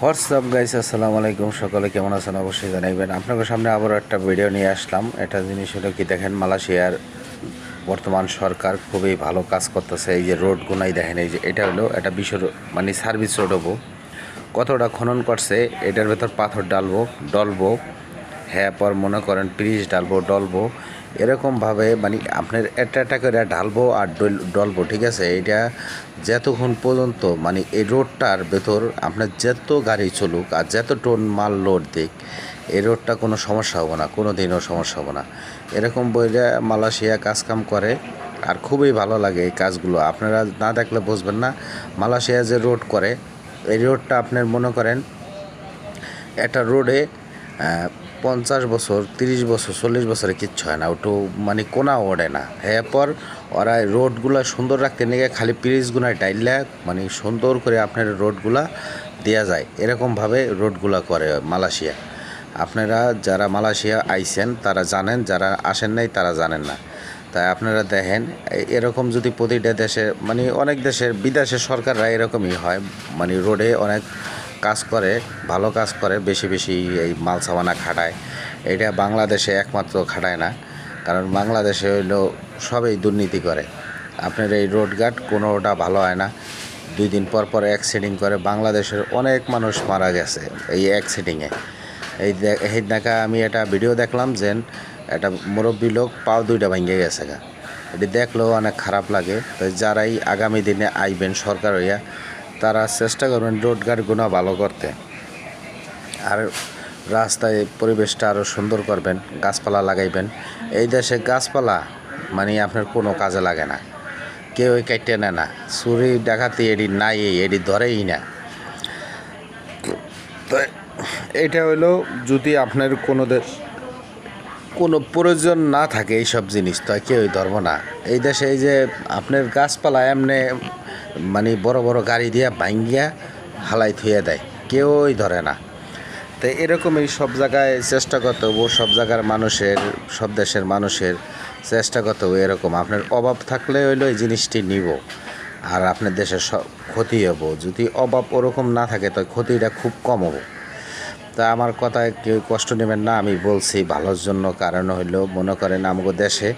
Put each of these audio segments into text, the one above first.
WhatsApp guys, আসসালামু আলাইকুম। সকলে কেমন আছেন অবশ্যই জানাইবেন। আপনাদের সামনে আবারও একটা ভিডিও নিয়ে আসলাম। এটা জিনিস হলো কি, দেখেন মালয়েশিয়ার বর্তমান সরকার খুবই ভালো কাজ করতেছে। এই যে রোডগুলাই দেখেন, এই যে এটা হলো একটা বিশ্ব মানে সার্ভিস রোড হবো। কতটা খনন করছে, এটার ভেতর পাথর ডলবো, হ্যাঁ পর মনে করেন পিরিচ ডালবো ডলবো, এরকমভাবে মানে আপনার একটা করে ঢালবো আর ডলবো, ঠিক আছে। এইটা যতক্ষণ পর্যন্ত মানে এই রোডটার ভেতর আপনার যত গাড়ি চলুক আর যত টন মাল লোড দিক, এই রোডটা কোনো সমস্যা হবে না, কোনো দিনও সমস্যা হবে না। এরকম বইলে মালয়েশিয়া কাজকাম করে আর খুবই ভালো লাগে এই কাজগুলো। আপনারা না দেখলে বুঝবেন না। মালয়েশিয়া যে রোড করে, এই রোডটা আপনার মনে করেন একটা রোডে 50 বছর 30 বছর 40 বছরে কিচ্ছু হয় না, ওটু মানে কোনা ওড়ে না। এরপর ওরা রোডগুলা সুন্দর রাখতে নিয়ে খালি পিরিচগুনা টাইললা মানে সুন্দর করে আপনার রোডগুলা দেওয়া যায়, এরকমভাবে রোডগুলা করে মালয়েশিয়া। আপনারা যারা মালয়েশিয়া আইছেন তারা জানেন, যারা আসেন নাই তারা জানেন না। তাই আপনারা দেখেন, এরকম যদি প্রতিটা দেশে মানে অনেক দেশের বিদেশের সরকাররা এরকমই হয়, মানে রোডে অনেক কাজ করে, ভালো কাজ করে, বেশি বেশি এই মাল সামানা খাটায়। এটা বাংলাদেশে একমাত্র খাটায় না, কারণ বাংলাদেশে হইলো সবই দুর্নীতি করে। আপনার এই রোডঘাট কোনোটা ভালো হয় না, 2 দিন পর পর অ্যাক্সিডেন্ট করে। বাংলাদেশের অনেক মানুষ মারা গেছে এই অ্যাক্সিডেন্টে। এই দেখা আমি একটা ভিডিও দেখলাম যে একটা মুরব্বী লোক পাও 2টা ভেঙে গেছে গা। এটি দেখলেও অনেক খারাপ লাগে। তো যারাই আগামী দিনে আইবেন সরকার হইয়া, তারা চেষ্টা করবেন রোডঘাটগুলো ভালো করতে, আর রাস্তায় পরিবেশটা আরও সুন্দর করবেন, গাছপালা লাগাইবেন। এই দেশে গাছপালা মানে আপনার কোনো কাজে লাগে না, কেউ কেটে নেয় না, চুরি ডাকাতি এডি নাই, এডি ধরেই না। তো এটা হলো যদি আপনার কোনো প্রয়োজন না থাকে এইসব জিনিস, তো কেউই ধরব না। এই দেশে এই যে আপনার গাছপালা এমনি মানে বড় বড় গাড়ি দিয়ে ভাঙ্গিয়া হালাই থুয়ে দেয়, কেউই ধরে না। তো এরকমই সব জায়গায় চেষ্টা করতে হবো, সব জায়গার মানুষের, সব দেশের মানুষের চেষ্টা করতে হবে এরকম। আপনার অভাব থাকলে হইলো এই জিনিসটি নিব, আর আপনার দেশের সব ক্ষতি হবো। যদি অভাব ওরকম না থাকে তো ক্ষতিটা খুব কম হবো। তা আমার কথায় কেউ কষ্ট নেবেন না, আমি বলছি ভালোর জন্য। কারণ হইলো মনে করেন আমাদের দেশে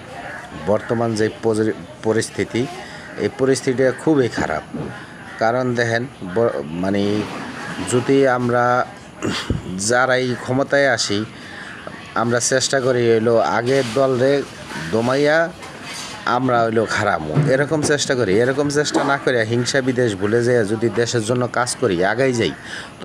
বর্তমান যে পরিস্থিতি, এই পরিস্থিতিটা খুবই খারাপ। কারণ দেখেন মানে যদি আমরা যারাই ক্ষমতায় আসি, আমরা চেষ্টা করি হইলো আগের দলরে দমাইয়া আমরা হইলো খারাপ, এরকম চেষ্টা করি। এরকম চেষ্টা না করে হিংসা বিদেশ ভুলে যেয়ে যদি দেশের জন্য কাজ করি, আগাই যাই,